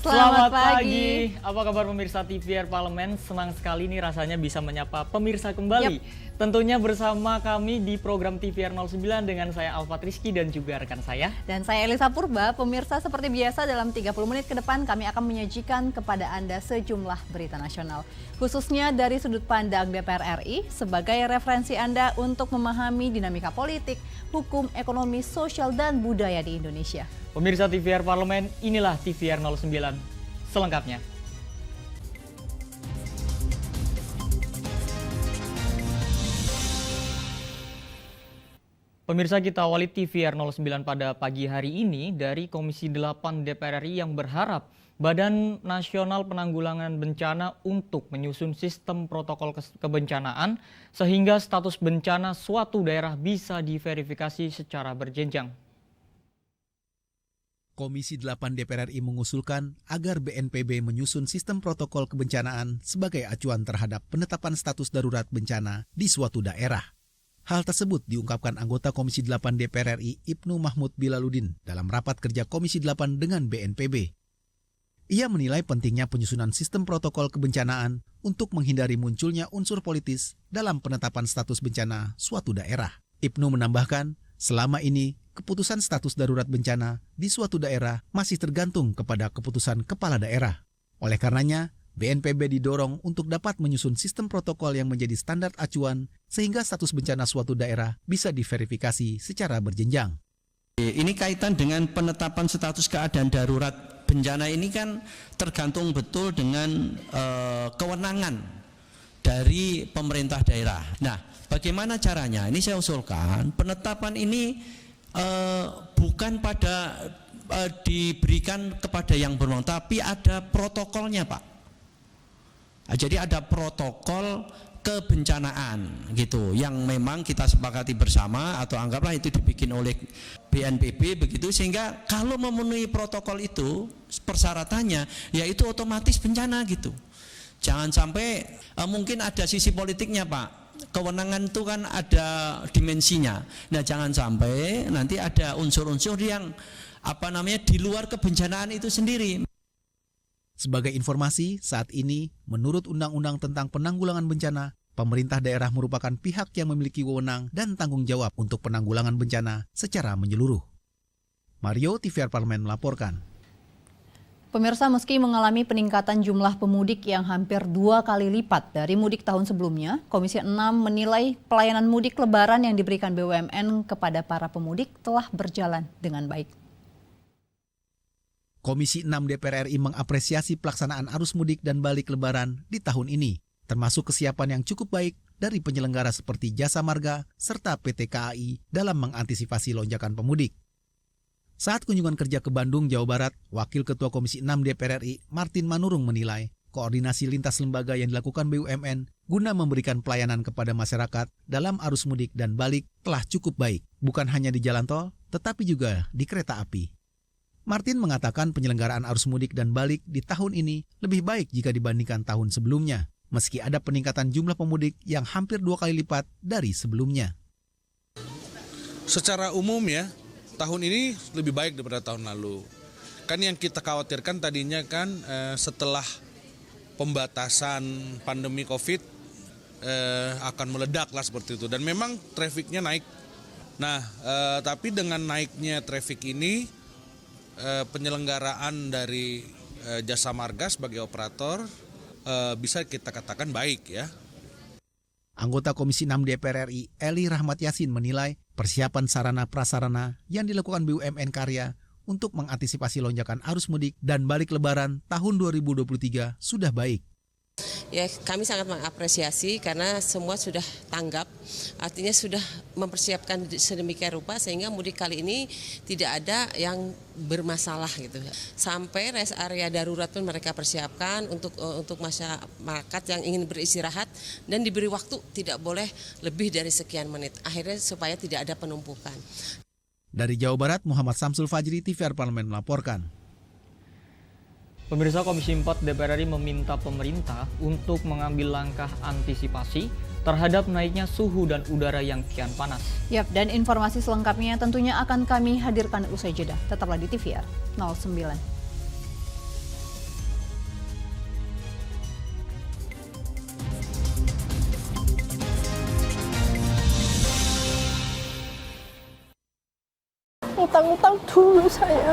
Selamat pagi. Apa kabar pemirsa TVR Parlemen? Senang sekali nih rasanya bisa menyapa pemirsa kembali. Tentunya bersama kami di program TVR 09 dengan saya Alfat Rizky dan juga rekan saya. Dan saya Elisa Purba. Pemirsa, seperti biasa dalam 30 menit ke depan kami akan menyajikan kepada Anda sejumlah berita nasional. Khususnya dari sudut pandang DPR RI sebagai referensi Anda untuk memahami dinamika politik, hukum, ekonomi, sosial, dan budaya di Indonesia. Pemirsa TVR Parlemen, inilah TVR 09 selengkapnya. Pemirsa, kita awali TVR 09 pada pagi hari ini dari Komisi 8 DPR RI yang berharap Badan Nasional Penanggulangan Bencana untuk menyusun sistem protokol kebencanaan sehingga status bencana suatu daerah bisa diverifikasi secara berjenjang. Komisi 8 DPR RI mengusulkan agar BNPB menyusun sistem protokol kebencanaan sebagai acuan terhadap penetapan status darurat bencana di suatu daerah. Hal tersebut diungkapkan anggota Komisi 8 DPR RI Ibnu Mahmud Bilaludin dalam rapat kerja Komisi 8 dengan BNPB. Ia menilai pentingnya penyusunan sistem protokol kebencanaan untuk menghindari munculnya unsur politis dalam penetapan status bencana suatu daerah. Ibnu menambahkan, selama ini keputusan status darurat bencana di suatu daerah masih tergantung kepada keputusan kepala daerah. Oleh karenanya, BNPB didorong untuk dapat menyusun sistem protokol yang menjadi standar acuan sehingga status bencana suatu daerah bisa diverifikasi secara berjenjang. Ini kaitan dengan penetapan status keadaan darurat bencana ini kan tergantung betul dengan kewenangan dari pemerintah daerah. Nah, bagaimana caranya? Ini saya usulkan penetapan ini bukan pada diberikan kepada yang berwenang, tapi ada protokolnya, Pak. Jadi ada protokol kebencanaan gitu yang memang kita sepakati bersama atau anggaplah itu dibikin oleh BNPB begitu, sehingga kalau memenuhi protokol itu persyaratannya yaitu otomatis bencana gitu. Jangan sampai mungkin ada sisi politiknya, Pak. Kewenangan itu kan ada dimensinya. Nah, jangan sampai nanti ada unsur-unsur yang di luar kebencanaan itu sendiri. Sebagai informasi, saat ini menurut Undang-Undang tentang Penanggulangan Bencana, pemerintah daerah merupakan pihak yang memiliki wewenang dan tanggung jawab untuk penanggulangan bencana secara menyeluruh. Mario, TVR Parlemen melaporkan. Pemirsa, meski mengalami peningkatan jumlah pemudik yang hampir 2 kali lipat dari mudik tahun sebelumnya, Komisi 6 menilai pelayanan mudik Lebaran yang diberikan BUMN kepada para pemudik telah berjalan dengan baik. Komisi 6 DPR RI mengapresiasi pelaksanaan arus mudik dan balik Lebaran di tahun ini, termasuk kesiapan yang cukup baik dari penyelenggara seperti Jasa Marga serta PT KAI dalam mengantisipasi lonjakan pemudik. Saat kunjungan kerja ke Bandung, Jawa Barat, Wakil Ketua Komisi 6 DPR RI Martin Manurung menilai koordinasi lintas lembaga yang dilakukan BUMN guna memberikan pelayanan kepada masyarakat dalam arus mudik dan balik telah cukup baik, bukan hanya di jalan tol, tetapi juga di kereta api. Martin mengatakan penyelenggaraan arus mudik dan balik di tahun ini lebih baik jika dibandingkan tahun sebelumnya, meski ada peningkatan jumlah pemudik yang hampir 2 kali lipat dari sebelumnya. Secara umum ya, tahun ini lebih baik daripada tahun lalu. Kan yang kita khawatirkan tadinya kan setelah pembatasan pandemi COVID akan meledak lah seperti itu. Dan memang trafiknya naik. Nah, tapi dengan naiknya trafik ini, penyelenggaraan dari Jasa Marga sebagai operator bisa kita katakan baik ya. Anggota Komisi 6 DPR RI Eli Rahmat Yasin menilai persiapan sarana-prasarana yang dilakukan BUMN Karya untuk mengantisipasi lonjakan arus mudik dan balik Lebaran tahun 2023 sudah baik. Ya, kami sangat mengapresiasi karena semua sudah tanggap, artinya sudah mempersiapkan sedemikian rupa sehingga mudik kali ini tidak ada yang bermasalah gitu. Sampai rest area darurat pun mereka persiapkan untuk masyarakat yang ingin beristirahat dan diberi waktu tidak boleh lebih dari sekian menit. Akhirnya supaya tidak ada penumpukan. Dari Jawa Barat, Muhammad Samsul Fajri, TVR Parlemen melaporkan. Pemirsa, Komisi 4 DPR RI meminta pemerintah untuk mengambil langkah antisipasi terhadap naiknya suhu dan udara yang kian panas. Yap, dan informasi selengkapnya tentunya akan kami hadirkan usai jeda. Tetaplah di TVR 09. utang-utang dulu saya.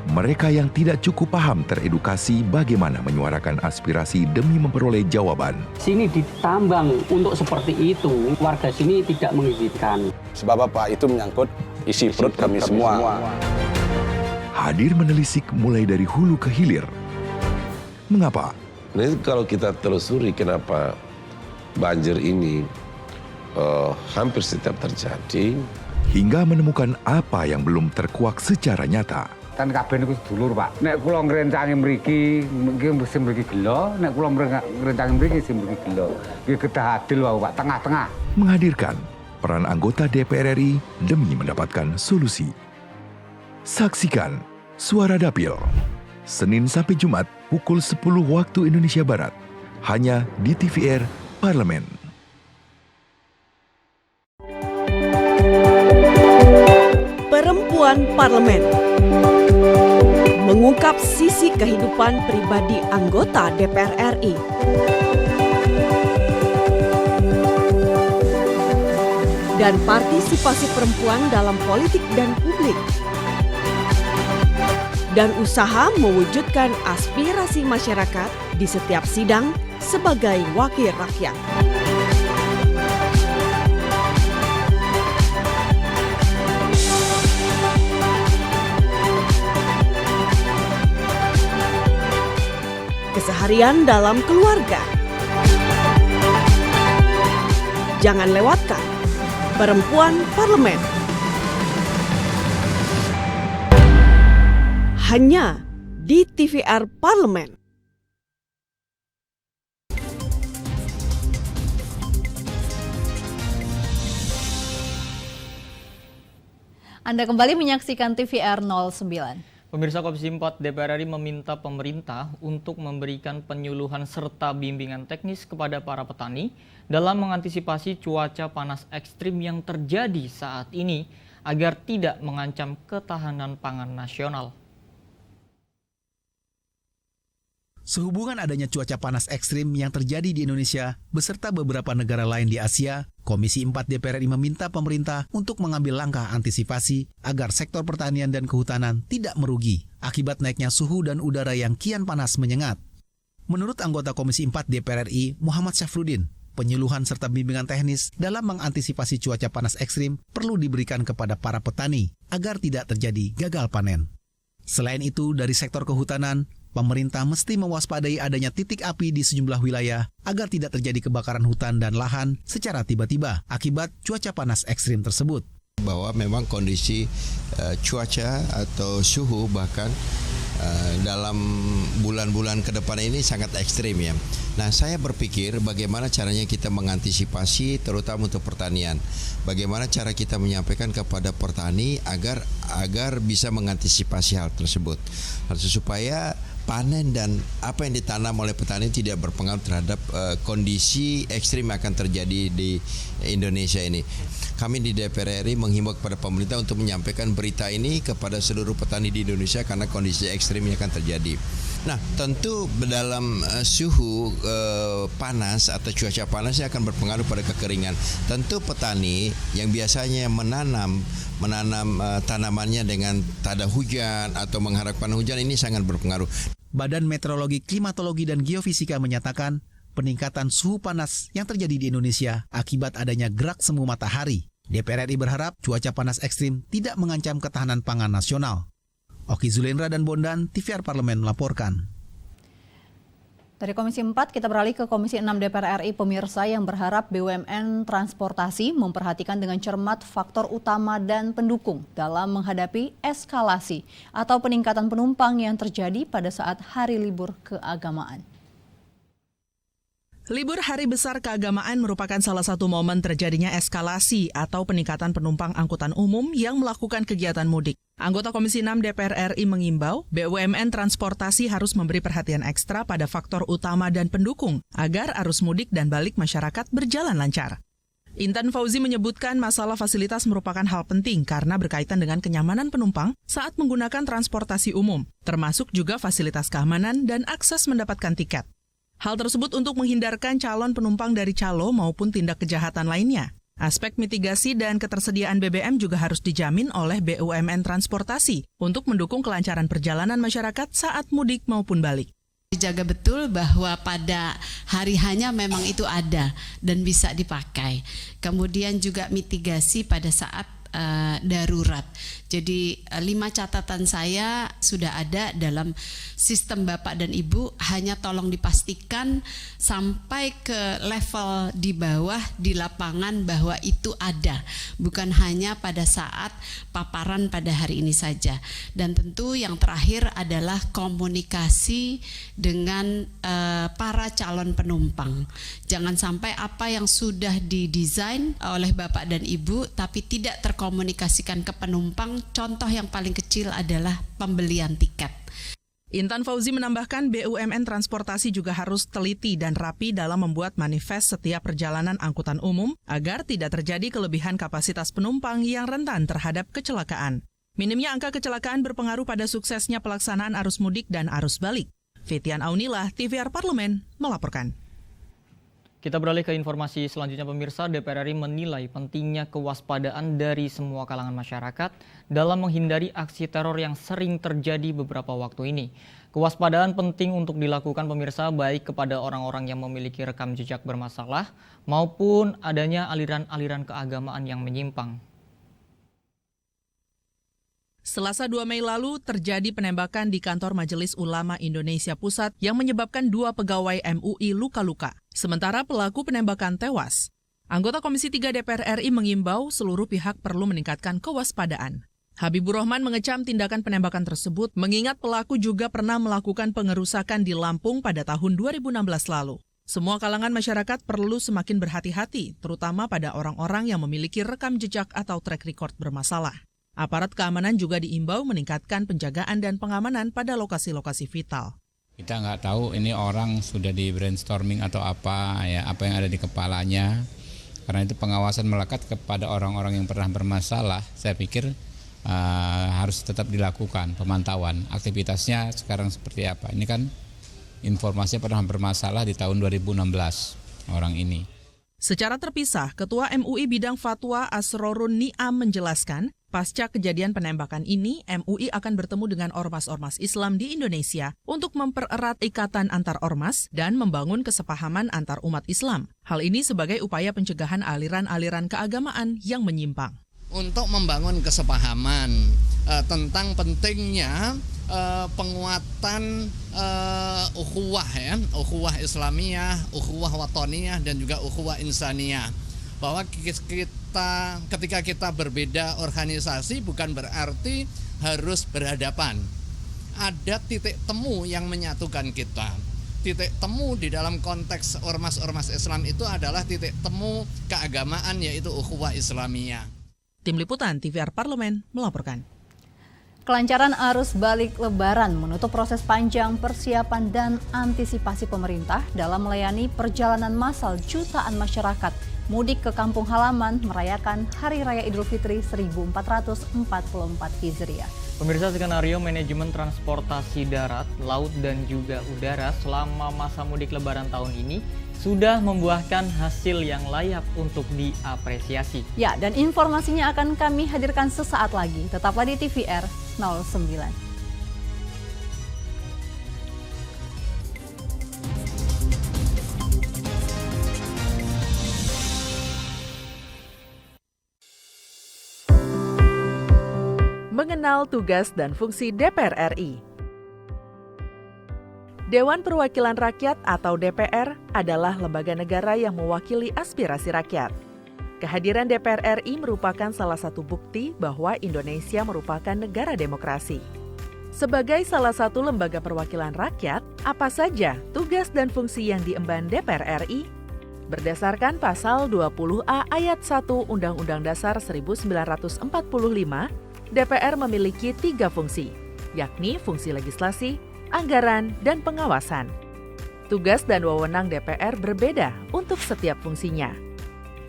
Mereka yang tidak cukup paham teredukasi bagaimana menyuarakan aspirasi demi memperoleh jawaban. Sini ditambang untuk seperti itu, warga sini tidak mengizinkan. Sebab apa? Itu menyangkut isi perut kami semua. Hadir menelisik mulai dari hulu ke hilir. Mengapa? Nah, kalau kita telusuri kenapa banjir ini hampir setiap terjadi. Hingga menemukan apa yang belum terkuak secara nyata. Kan kabeh niku sedulur, Pak. Nek kula ngrencangi mriki, mesti mriki gelo, nek kula ngrencangi mriki mesti mriki gelo. Nggih kedah adil wae, Pak, tengah-tengah. Menghadirkan peran anggota DPR RI demi mendapatkan solusi. Saksikan Suara Dapil, Senin sampai Jumat pukul 10 waktu Indonesia Barat, hanya di TVR Parlemen. Perempuan Parlemen mengungkap sisi kehidupan pribadi anggota DPR RI. Dan partisipasi perempuan dalam politik dan publik. Dan usaha mewujudkan aspirasi masyarakat di setiap sidang sebagai wakil rakyat. Keseharian dalam keluarga. Jangan lewatkan Perempuan Parlemen. Hanya di TVR Parlemen. Anda kembali menyaksikan TVR 09. Pemirsa, Komisi 4 DPR RI meminta pemerintah untuk memberikan penyuluhan serta bimbingan teknis kepada para petani dalam mengantisipasi cuaca panas ekstrim yang terjadi saat ini agar tidak mengancam ketahanan pangan nasional. Sehubungan adanya cuaca panas ekstrim yang terjadi di Indonesia beserta beberapa negara lain di Asia, Komisi 4 DPR RI meminta pemerintah untuk mengambil langkah antisipasi agar sektor pertanian dan kehutanan tidak merugi akibat naiknya suhu dan udara yang kian panas menyengat. Menurut anggota Komisi 4 DPR RI, Muhammad Syafruddin, penyuluhan serta bimbingan teknis dalam mengantisipasi cuaca panas ekstrim perlu diberikan kepada para petani agar tidak terjadi gagal panen. Selain itu, dari sektor kehutanan, pemerintah mesti mewaspadai adanya titik api di sejumlah wilayah agar tidak terjadi kebakaran hutan dan lahan secara tiba-tiba akibat cuaca panas ekstrim tersebut. Bahwa memang kondisi cuaca atau suhu bahkan dalam bulan-bulan ke depan ini sangat ekstrim ya. Nah, saya berpikir bagaimana caranya kita mengantisipasi terutama untuk pertanian. Bagaimana cara kita menyampaikan kepada petani agar bisa mengantisipasi hal tersebut. Supaya panen dan apa yang ditanam oleh petani tidak berpengaruh terhadap kondisi ekstrim yang akan terjadi di Indonesia ini. Kami di DPR RI menghimbau kepada pemerintah untuk menyampaikan berita ini kepada seluruh petani di Indonesia karena kondisi ekstrim yang akan terjadi. Nah, tentu dalam suhu panas atau cuaca panasnya akan berpengaruh pada kekeringan. Tentu petani yang biasanya menanam tanamannya dengan tak ada hujan atau mengharapkan hujan ini sangat berpengaruh. Badan Meteorologi, Klimatologi, dan Geofisika menyatakan peningkatan suhu panas yang terjadi di Indonesia akibat adanya gerak semu matahari. DPR RI berharap cuaca panas ekstrim tidak mengancam ketahanan pangan nasional. Oki Zulendra dan Bondan, TVR Parlemen melaporkan. Dari Komisi 4 kita beralih ke Komisi 6 DPR RI, pemirsa, yang berharap BUMN Transportasi memperhatikan dengan cermat faktor utama dan pendukung dalam menghadapi eskalasi atau peningkatan penumpang yang terjadi pada saat hari libur keagamaan. Libur Hari Besar Keagamaan merupakan salah satu momen terjadinya eskalasi atau peningkatan penumpang angkutan umum yang melakukan kegiatan mudik. Anggota Komisi 6 DPR RI mengimbau BUMN Transportasi harus memberi perhatian ekstra pada faktor utama dan pendukung agar arus mudik dan balik masyarakat berjalan lancar. Intan Fauzi menyebutkan masalah fasilitas merupakan hal penting karena berkaitan dengan kenyamanan penumpang saat menggunakan transportasi umum, termasuk juga fasilitas keamanan dan akses mendapatkan tiket. Hal tersebut untuk menghindarkan calon penumpang dari calo maupun tindak kejahatan lainnya. Aspek mitigasi dan ketersediaan BBM juga harus dijamin oleh BUMN Transportasi untuk mendukung kelancaran perjalanan masyarakat saat mudik maupun balik. Dijaga betul bahwa pada hari hanya memang itu ada dan bisa dipakai. Kemudian juga mitigasi pada saat darurat. Jadi 5 catatan saya sudah ada dalam sistem Bapak dan Ibu, hanya tolong dipastikan sampai ke level di bawah di lapangan bahwa itu ada, bukan hanya pada saat paparan pada hari ini saja. Dan tentu yang terakhir adalah komunikasi dengan para calon penumpang. Jangan sampai apa yang sudah didesain oleh Bapak dan Ibu tapi tidak terkomunikasikan ke penumpang. Contoh yang paling kecil adalah pembelian tiket. Intan Fauzi menambahkan BUMN Transportasi juga harus teliti dan rapi dalam membuat manifest setiap perjalanan angkutan umum agar tidak terjadi kelebihan kapasitas penumpang yang rentan terhadap kecelakaan. Minimnya angka kecelakaan berpengaruh pada suksesnya pelaksanaan arus mudik dan arus balik. Fitian Aunilah, TVR Parlemen, melaporkan. Kita beralih ke informasi selanjutnya pemirsa. DPR RI menilai pentingnya kewaspadaan dari semua kalangan masyarakat dalam menghindari aksi teror yang sering terjadi beberapa waktu ini. Kewaspadaan penting untuk dilakukan pemirsa baik kepada orang-orang yang memiliki rekam jejak bermasalah maupun adanya aliran-aliran keagamaan yang menyimpang. Selasa 2 Mei lalu terjadi penembakan di kantor Majelis Ulama Indonesia Pusat yang menyebabkan 2 pegawai MUI luka-luka. Sementara pelaku penembakan tewas. Anggota Komisi 3 DPR RI mengimbau seluruh pihak perlu meningkatkan kewaspadaan. Habibur Rahman mengecam tindakan penembakan tersebut mengingat pelaku juga pernah melakukan pengerusakan di Lampung pada tahun 2016 lalu. Semua kalangan masyarakat perlu semakin berhati-hati, terutama pada orang-orang yang memiliki rekam jejak atau track record bermasalah. Aparat keamanan juga diimbau meningkatkan penjagaan dan pengamanan pada lokasi-lokasi vital. Kita nggak tahu ini orang sudah di brainstorming atau apa yang ada di kepalanya. Karena itu pengawasan melekat kepada orang-orang yang pernah bermasalah, saya pikir harus tetap dilakukan pemantauan. Aktivitasnya sekarang seperti apa? Ini kan informasinya pernah bermasalah di tahun 2016 orang ini. Secara terpisah, Ketua MUI Bidang Fatwa Asrorun Ni'am menjelaskan, pasca kejadian penembakan ini, MUI akan bertemu dengan ormas-ormas Islam di Indonesia untuk mempererat ikatan antar ormas dan membangun kesepahaman antar umat Islam. Hal ini sebagai upaya pencegahan aliran-aliran keagamaan yang menyimpang. Untuk membangun kesepahaman tentang pentingnya penguatan ukhuwah Islamiyah, ukhuwah watoniyah dan juga ukhuwah insaniyah. Bahwa ketika kita berbeda organisasi bukan berarti harus berhadapan. Ada titik temu yang menyatukan kita. Titik temu di dalam konteks ormas-ormas Islam itu adalah titik temu keagamaan, yaitu ukhuwah Islamiyah. Tim Liputan TVR Parlemen melaporkan. Kelancaran arus balik Lebaran menutup proses panjang persiapan dan antisipasi pemerintah dalam melayani perjalanan massal jutaan masyarakat mudik ke kampung halaman merayakan Hari Raya Idul Fitri 1444 Hijriah. Pemirsa, skenario manajemen transportasi darat, laut dan juga udara selama masa mudik Lebaran tahun ini sudah membuahkan hasil yang layak untuk diapresiasi. Ya, dan informasinya akan kami hadirkan sesaat lagi. Tetaplah di TVR 09. Mengenal tugas dan fungsi DPR RI. Dewan Perwakilan Rakyat atau DPR adalah lembaga negara yang mewakili aspirasi rakyat. Kehadiran DPR RI merupakan salah satu bukti bahwa Indonesia merupakan negara demokrasi. Sebagai salah satu lembaga perwakilan rakyat, apa saja tugas dan fungsi yang diemban DPR RI? Berdasarkan pasal 20A ayat 1 Undang-Undang Dasar 1945, DPR memiliki 3 fungsi, yakni fungsi legislasi, anggaran, dan pengawasan. Tugas dan wewenang DPR berbeda untuk setiap fungsinya.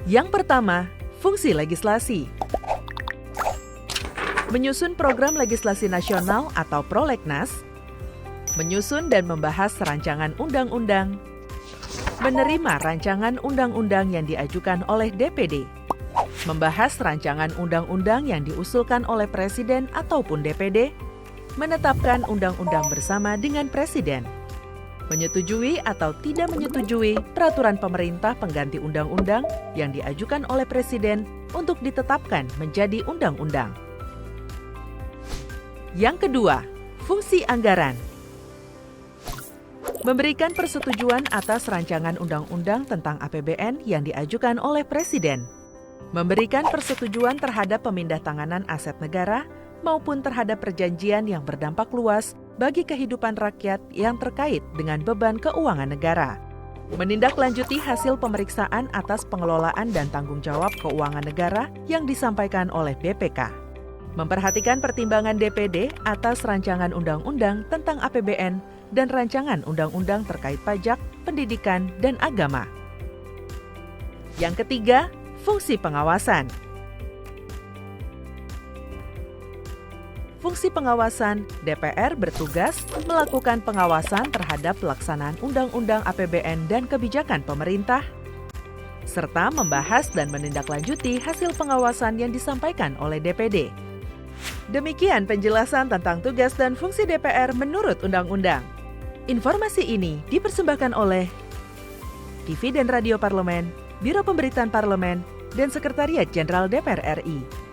Yang pertama, fungsi legislasi. Menyusun program legislasi nasional atau prolegnas, menyusun dan membahas rancangan undang-undang, menerima rancangan undang-undang yang diajukan oleh DPD, membahas rancangan undang-undang yang diusulkan oleh Presiden ataupun DPD, menetapkan undang-undang bersama dengan Presiden, menyetujui atau tidak menyetujui peraturan pemerintah pengganti undang-undang yang diajukan oleh Presiden untuk ditetapkan menjadi undang-undang. Yang kedua, fungsi anggaran. Memberikan persetujuan atas rancangan undang-undang tentang APBN yang diajukan oleh Presiden. Memberikan persetujuan terhadap pemindahntanganan aset negara maupun terhadap perjanjian yang berdampak luas bagi kehidupan rakyat yang terkait dengan beban keuangan negara. Menindaklanjuti hasil pemeriksaan atas pengelolaan dan tanggung jawab keuangan negara yang disampaikan oleh BPK. Memperhatikan pertimbangan DPD atas rancangan undang-undang tentang APBN dan rancangan undang-undang terkait pajak, pendidikan, dan agama. Yang ketiga, fungsi pengawasan. Fungsi pengawasan, DPR bertugas melakukan pengawasan terhadap pelaksanaan undang-undang APBN dan kebijakan pemerintah, serta membahas dan menindaklanjuti hasil pengawasan yang disampaikan oleh DPD. Demikian penjelasan tentang tugas dan fungsi DPR menurut undang-undang. Informasi ini dipersembahkan oleh TV dan Radio Parlemen, Biro Pemberitaan Parlemen, dan Sekretariat Jenderal DPR RI.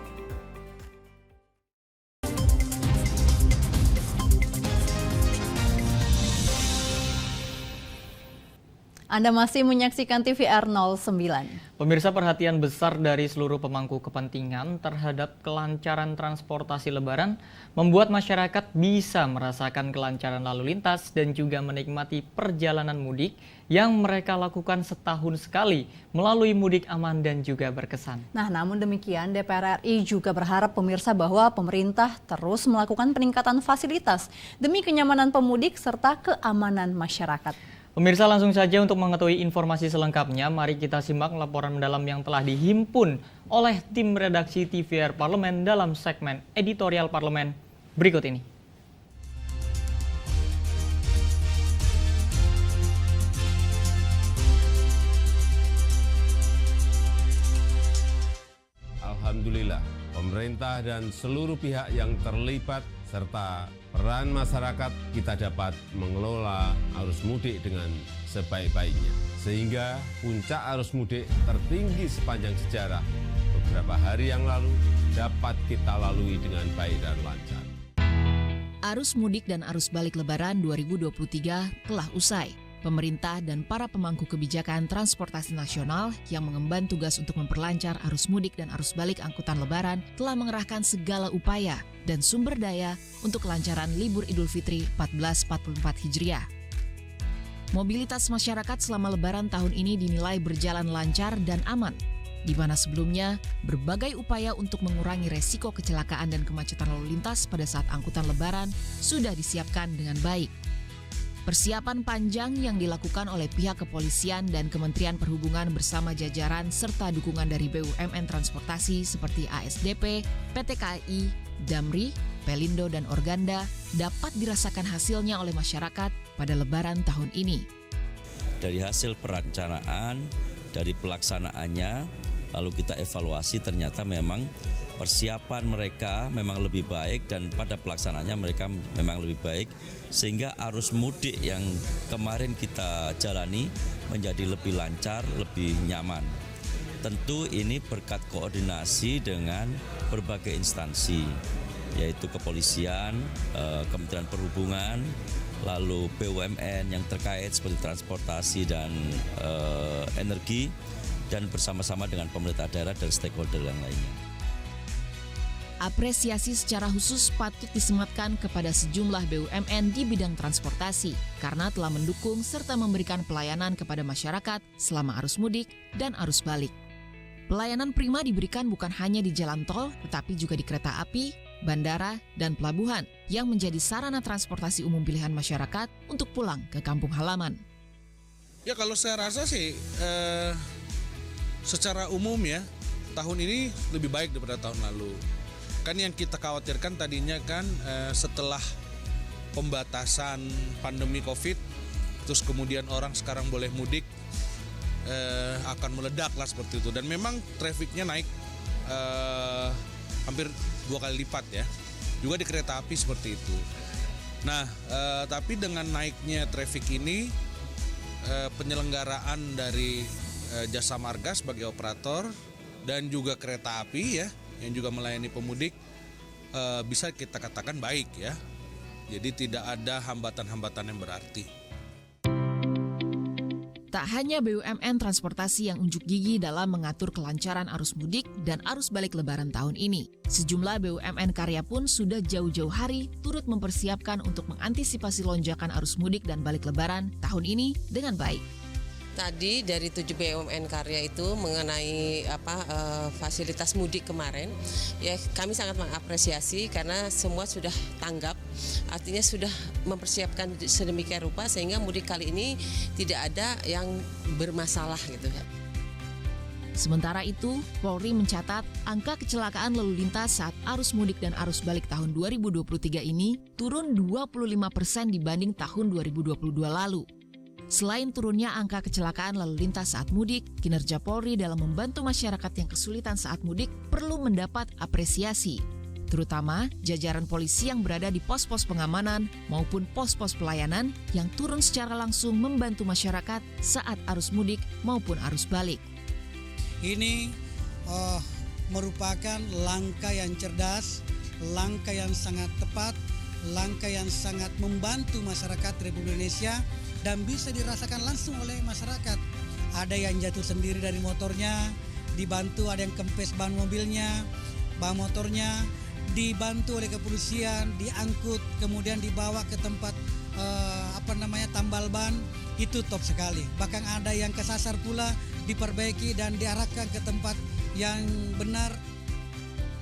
Anda masih menyaksikan TVR 09. Pemirsa, perhatian besar dari seluruh pemangku kepentingan terhadap kelancaran transportasi Lebaran membuat masyarakat bisa merasakan kelancaran lalu lintas dan juga menikmati perjalanan mudik yang mereka lakukan setahun sekali melalui mudik aman dan juga berkesan. Nah, namun demikian DPR RI juga berharap pemirsa bahwa pemerintah terus melakukan peningkatan fasilitas demi kenyamanan pemudik serta keamanan masyarakat. Pemirsa, langsung saja untuk mengetahui informasi selengkapnya, mari kita simak laporan mendalam yang telah dihimpun oleh tim redaksi TVR Parlemen dalam segmen Editorial Parlemen berikut ini. Alhamdulillah, pemerintah dan seluruh pihak yang terlibat serta peran masyarakat kita dapat mengelola arus mudik dengan sebaik-baiknya. Sehingga puncak arus mudik tertinggi sepanjang sejarah beberapa hari yang lalu dapat kita lalui dengan baik dan lancar. Arus mudik dan arus balik Lebaran 2023 telah usai. Pemerintah dan para pemangku kebijakan transportasi nasional yang mengemban tugas untuk memperlancar arus mudik dan arus balik angkutan Lebaran telah mengerahkan segala upaya dan sumber daya untuk kelancaran libur Idul Fitri 1444 Hijriah. Mobilitas masyarakat selama Lebaran tahun ini dinilai berjalan lancar dan aman, di mana sebelumnya berbagai upaya untuk mengurangi resiko kecelakaan dan kemacetan lalu lintas pada saat angkutan Lebaran sudah disiapkan dengan baik. Persiapan panjang yang dilakukan oleh pihak kepolisian dan Kementerian Perhubungan bersama jajaran serta dukungan dari BUMN Transportasi seperti ASDP, PT KAI, Damri, Pelindo, dan Organda dapat dirasakan hasilnya oleh masyarakat pada Lebaran tahun ini. Dari hasil perencanaan, dari pelaksanaannya, lalu kita evaluasi ternyata memang persiapan mereka memang lebih baik dan pada pelaksanaannya mereka memang lebih baik sehingga arus mudik yang kemarin kita jalani menjadi lebih lancar, lebih nyaman. Tentu ini berkat koordinasi dengan berbagai instansi yaitu kepolisian, Kementerian Perhubungan, lalu BUMN yang terkait seperti transportasi dan energi dan bersama-sama dengan pemerintah daerah dan stakeholder yang lainnya. Apresiasi secara khusus patut disematkan kepada sejumlah BUMN di bidang transportasi karena telah mendukung serta memberikan pelayanan kepada masyarakat selama arus mudik dan arus balik. Pelayanan prima diberikan bukan hanya di jalan tol, tetapi juga di kereta api, bandara, dan pelabuhan yang menjadi sarana transportasi umum pilihan masyarakat untuk pulang ke kampung halaman. Ya kalau saya rasa sih secara umum ya tahun ini lebih baik daripada tahun lalu. Kan yang kita khawatirkan tadinya kan setelah pembatasan pandemi COVID, terus kemudian orang sekarang boleh mudik, akan meledak lah seperti itu. Dan memang trafiknya naik hampir 2 kali lipat ya. Juga di kereta api seperti itu. Nah, tapi dengan naiknya trafik ini, penyelenggaraan dari Jasa Marga sebagai operator dan juga kereta api ya, yang juga melayani pemudik, bisa kita katakan baik ya. Jadi tidak ada hambatan-hambatan yang berarti. Tak hanya BUMN transportasi yang unjuk gigi dalam mengatur kelancaran arus mudik dan arus balik Lebaran tahun ini, sejumlah BUMN karya pun sudah jauh-jauh hari turut mempersiapkan untuk mengantisipasi lonjakan arus mudik dan balik Lebaran tahun ini dengan baik. Tadi dari 7 BUMN karya itu mengenai fasilitas mudik kemarin, ya kami sangat mengapresiasi karena semua sudah tanggap, artinya sudah mempersiapkan sedemikian rupa sehingga mudik kali ini tidak ada yang bermasalah gitu. Sementara itu, Polri mencatat angka kecelakaan lalu lintas saat arus mudik dan arus balik tahun 2023 ini turun 25% dibanding tahun 2022 lalu. Selain turunnya angka kecelakaan lalu lintas saat mudik, kinerja Polri dalam membantu masyarakat yang kesulitan saat mudik perlu mendapat apresiasi. Terutama jajaran polisi yang berada di pos-pos pengamanan maupun pos-pos pelayanan yang turun secara langsung membantu masyarakat saat arus mudik maupun arus balik. Ini merupakan langkah yang cerdas, langkah yang sangat tepat, langkah yang sangat membantu masyarakat Republik Indonesia dan bisa dirasakan langsung oleh masyarakat. Ada yang jatuh sendiri dari motornya, dibantu, ada yang kempes ban mobilnya, ban motornya, dibantu oleh kepolisian, diangkut, kemudian dibawa ke tempat tambal ban, itu top sekali. Bahkan ada yang kesasar pula, diperbaiki dan diarahkan ke tempat yang benar.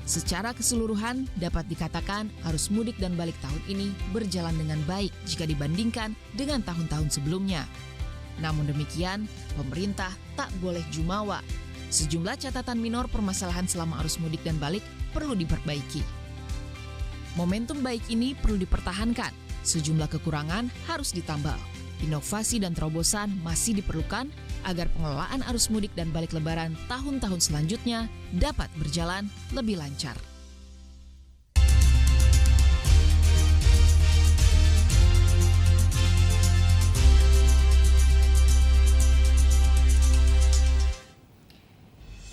Secara keseluruhan, dapat dikatakan arus mudik dan balik tahun ini berjalan dengan baik jika dibandingkan dengan tahun-tahun sebelumnya. Namun demikian, pemerintah tak boleh jumawa. Sejumlah catatan minor permasalahan selama arus mudik dan balik perlu diperbaiki. Momentum baik ini perlu dipertahankan, sejumlah kekurangan harus ditambal. Inovasi dan terobosan masih diperlukan agar pengelolaan arus mudik dan balik Lebaran tahun-tahun selanjutnya dapat berjalan lebih lancar.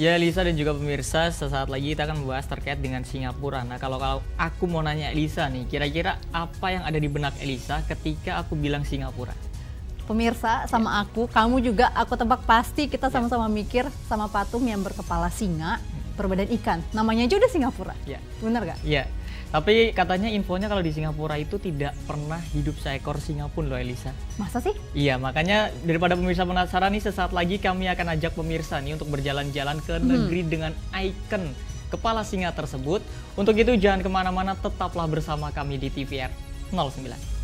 Ya Elisa dan juga pemirsa, sesaat lagi kita akan membahas terkait dengan Singapura. Nah kalau aku mau nanya Elisa nih, kira-kira apa yang ada di benak Elisa ketika aku bilang Singapura? Pemirsa, sama aku, kamu juga, aku tebak pasti kita sama-sama mikir sama patung yang berkepala singa, berbadan ikan. Namanya aja udah Singapura. Ya. Benar gak? Iya. Tapi katanya infonya kalau di Singapura itu tidak pernah hidup seekor singa pun loh Elisa. Masa sih? Iya, makanya daripada pemirsa penasaran nih, sesaat lagi kami akan ajak pemirsa nih untuk berjalan-jalan ke negeri dengan ikon kepala singa tersebut. Untuk itu jangan kemana-mana, tetaplah bersama kami di TVR 09.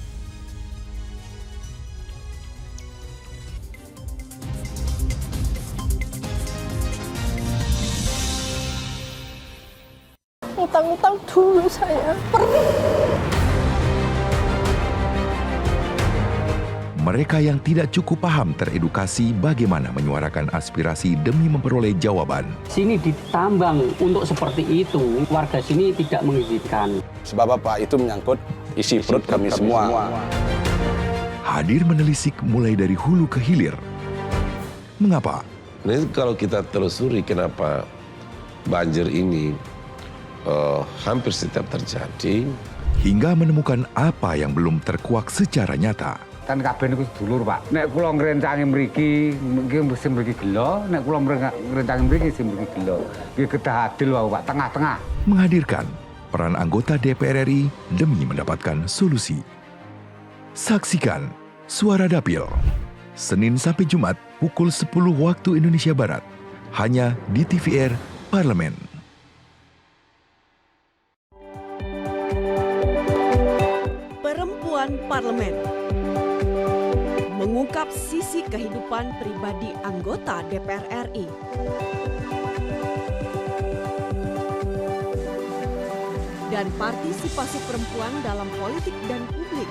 Utang-utang dulu saya. Mereka yang tidak cukup paham teredukasi bagaimana menyuarakan aspirasi demi memperoleh jawaban. Sini ditambang untuk seperti itu, warga sini tidak mengizinkan. Sebab apa? Itu menyangkut isi perut kami semua. Hadir menelisik mulai dari hulu ke hilir. Mengapa? Nah, kalau kita telusuri kenapa banjir ini hampir setiap terjadi, hingga menemukan apa yang belum terkuak secara nyata. Kan kabeh niku sedulur, Pak. Nek kula ngrencangi mriki, nggih sing mriki gelo, nek kula ngrencangi mriki sing mriki gelo. Nggih kedah adil wae, Pak, tengah-tengah. Menghadirkan peran anggota DPR RI demi mendapatkan solusi. Saksikan Suara Dapil, Senin sampai Jumat pukul 10 waktu Indonesia Barat, hanya di TVR Parlemen. Perempuan Parlemen mengungkap sisi kehidupan pribadi anggota DPR RI. Dan partisipasi perempuan dalam politik dan publik.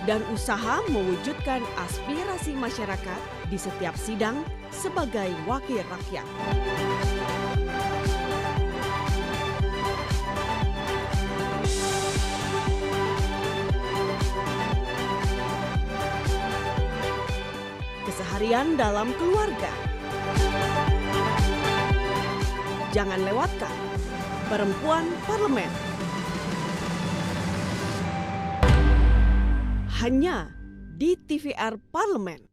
dan usaha mewujudkan aspirasi masyarakat di setiap sidang sebagai wakil rakyat. Keseharian dalam keluarga. Jangan lewatkan Perempuan Parlemen. Hanya di TVR Parlemen.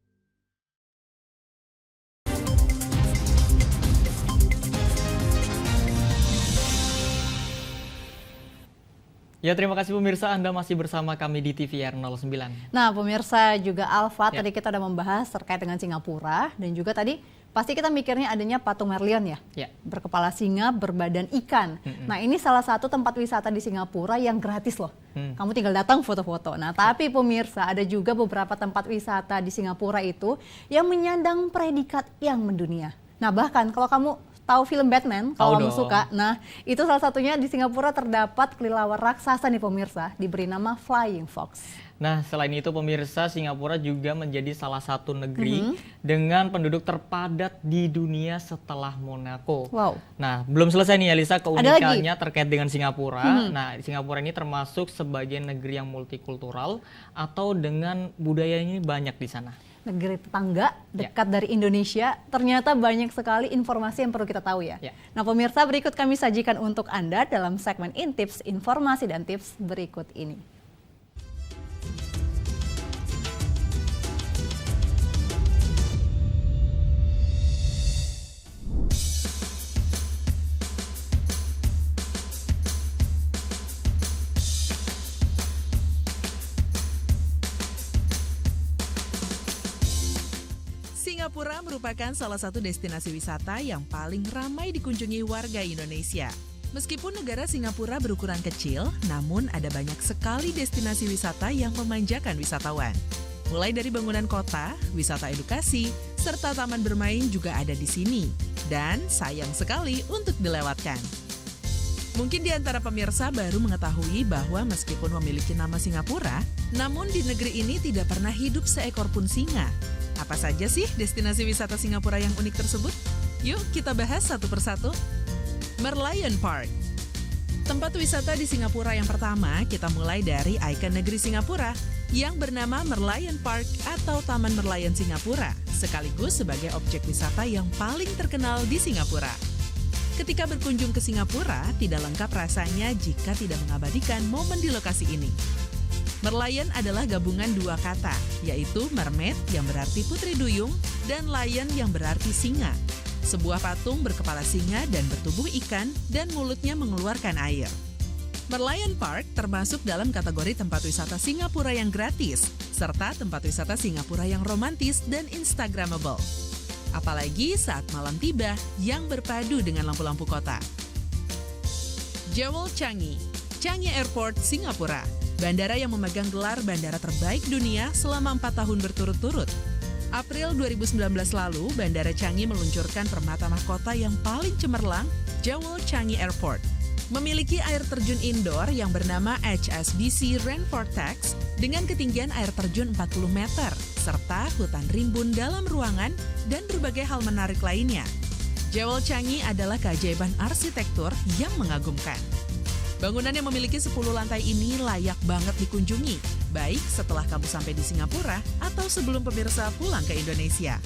Ya, terima kasih pemirsa, Anda masih bersama kami di TVR 09. Nah, pemirsa juga Alfa, Ya. tadi kita udah membahas terkait dengan Singapura dan juga tadi pasti kita mikirnya adanya patung Merlion ya. Ya. Berkepala singa, berbadan ikan. Nah, ini salah satu tempat wisata di Singapura yang gratis loh. Kamu tinggal datang foto-foto. Nah, tapi pemirsa ada juga beberapa tempat wisata di Singapura itu yang menyandang predikat yang mendunia. Nah, bahkan kalau kamu tahu film Batman, kalau kamu suka, nah itu salah satunya di Singapura terdapat kelelawar raksasa nih pemirsa, diberi nama Flying Fox. Nah, selain itu pemirsa, Singapura juga menjadi salah satu negeri dengan penduduk terpadat di dunia setelah Monaco. Wow. Nah, belum selesai nih Elisa keunikannya terkait dengan Singapura. Nah, Singapura ini termasuk sebagai negeri yang multikultural atau dengan budayanya banyak di sana. Negeri tetangga dekat dari Indonesia, ternyata banyak sekali informasi yang perlu kita tahu ya. Nah pemirsa, berikut kami sajikan untuk Anda dalam segmen Intips, informasi dan tips berikut ini. Singapura merupakan salah satu destinasi wisata yang paling ramai dikunjungi warga Indonesia. Meskipun negara Singapura berukuran kecil, namun ada banyak sekali destinasi wisata yang memanjakan wisatawan. Mulai dari bangunan kota, wisata edukasi, serta taman bermain juga ada di sini. Dan sayang sekali untuk dilewatkan. Mungkin di antara pemirsa baru mengetahui bahwa meskipun memiliki nama Singapura, namun di negeri ini tidak pernah hidup seekor pun singa. Apa saja sih destinasi wisata Singapura yang unik tersebut? Yuk kita bahas satu persatu. Merlion Park. Tempat wisata di Singapura yang pertama, kita mulai dari ikon negeri Singapura yang bernama Merlion Park atau Taman Merlion Singapura, sekaligus sebagai objek wisata yang paling terkenal di Singapura. Ketika berkunjung ke Singapura, tidak lengkap rasanya jika tidak mengabadikan momen di lokasi ini. Merlion adalah gabungan dua kata, yaitu mermaid yang berarti putri duyung dan lion yang berarti singa. Sebuah patung berkepala singa dan bertubuh ikan dan mulutnya mengeluarkan air. Merlion Park termasuk dalam kategori tempat wisata Singapura yang gratis, serta tempat wisata Singapura yang romantis dan instagramable. Apalagi saat malam tiba yang berpadu dengan lampu-lampu kota. Jewel Changi, Changi Airport, Singapura. Bandara yang memegang gelar bandara terbaik dunia selama 4 tahun berturut-turut. April 2019 lalu, Bandara Changi meluncurkan permata mahkota yang paling cemerlang, Jewel Changi Airport. Memiliki air terjun indoor yang bernama HSBC Rainforest Vortex dengan ketinggian air terjun 40 meter, serta hutan rimbun dalam ruangan dan berbagai hal menarik lainnya. Jewel Changi adalah keajaiban arsitektur yang mengagumkan. Bangunan yang memiliki 10 lantai ini layak banget dikunjungi, baik setelah kamu sampai di Singapura atau sebelum pemirsa pulang ke Indonesia.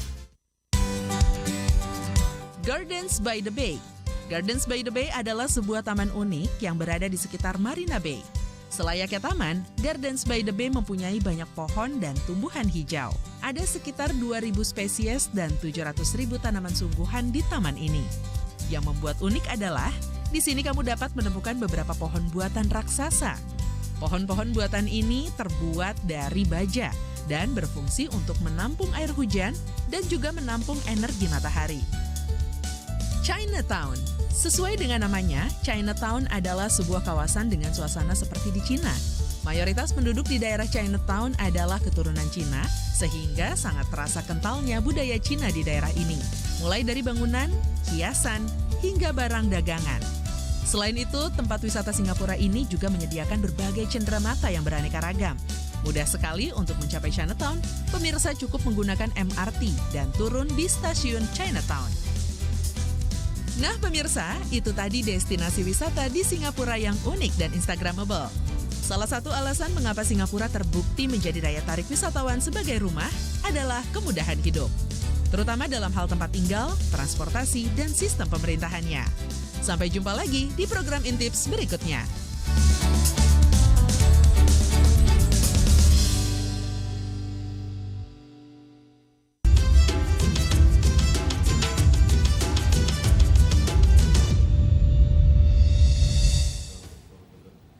Gardens by the Bay. Gardens by the Bay adalah sebuah taman unik yang berada di sekitar Marina Bay. Selayaknya taman, Gardens by the Bay mempunyai banyak pohon dan tumbuhan hijau. Ada sekitar 2.000 spesies dan 700.000 tanaman sungguhan di taman ini. Yang membuat unik adalah di sini kamu dapat menemukan beberapa pohon buatan raksasa. Pohon-pohon buatan ini terbuat dari baja dan berfungsi untuk menampung air hujan dan juga menampung energi matahari. Chinatown. Sesuai dengan namanya, Chinatown adalah sebuah kawasan dengan suasana seperti di Cina. Mayoritas penduduk di daerah Chinatown adalah keturunan Cina, sehingga sangat terasa kentalnya budaya Cina di daerah ini. Mulai dari bangunan, hiasan, hingga barang dagangan. Selain itu, tempat wisata Singapura ini juga menyediakan berbagai cenderamata yang beraneka ragam. Mudah sekali untuk mencapai Chinatown, pemirsa cukup menggunakan MRT dan turun di stasiun Chinatown. Nah pemirsa, itu tadi destinasi wisata di Singapura yang unik dan instagramable. Salah satu alasan mengapa Singapura terbukti menjadi daya tarik wisatawan sebagai rumah adalah kemudahan hidup. Terutama dalam hal tempat tinggal, transportasi, dan sistem pemerintahannya. Sampai jumpa lagi di program Intips berikutnya.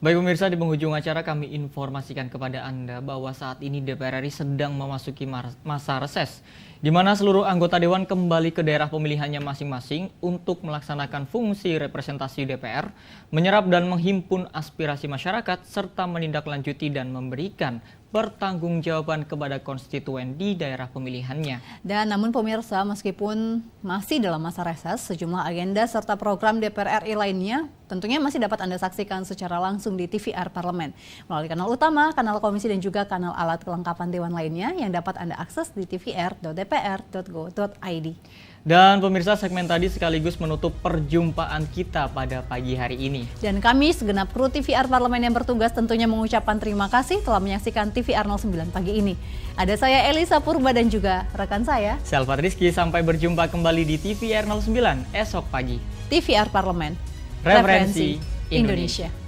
Baik pemirsa, di penghujung acara kami informasikan kepada Anda bahwa saat ini DPR RI sedang memasuki masa reses, di mana seluruh anggota Dewan kembali ke daerah pemilihannya masing-masing untuk melaksanakan fungsi representasi DPR, menyerap dan menghimpun aspirasi masyarakat, serta menindaklanjuti dan memberikan pertanggungjawaban kepada konstituen di daerah pemilihannya. Dan namun pemirsa, meskipun masih dalam masa reses, sejumlah agenda serta program DPR RI lainnya tentunya masih dapat Anda saksikan secara langsung di TVR Parlemen melalui kanal utama, kanal komisi dan juga kanal alat kelengkapan Dewan lainnya yang dapat Anda akses di tvr.dpr.go.id. Dan pemirsa, segmen tadi sekaligus menutup perjumpaan kita pada pagi hari ini. Dan kami segenap kru TVR Parlemen yang bertugas tentunya mengucapkan terima kasih telah menyaksikan TVR 09 pagi ini. Ada saya Elisa Purba dan juga rekan saya Selva Rizky. Sampai berjumpa kembali di TVR 09 esok pagi. TVR Parlemen, Referensi Indonesia.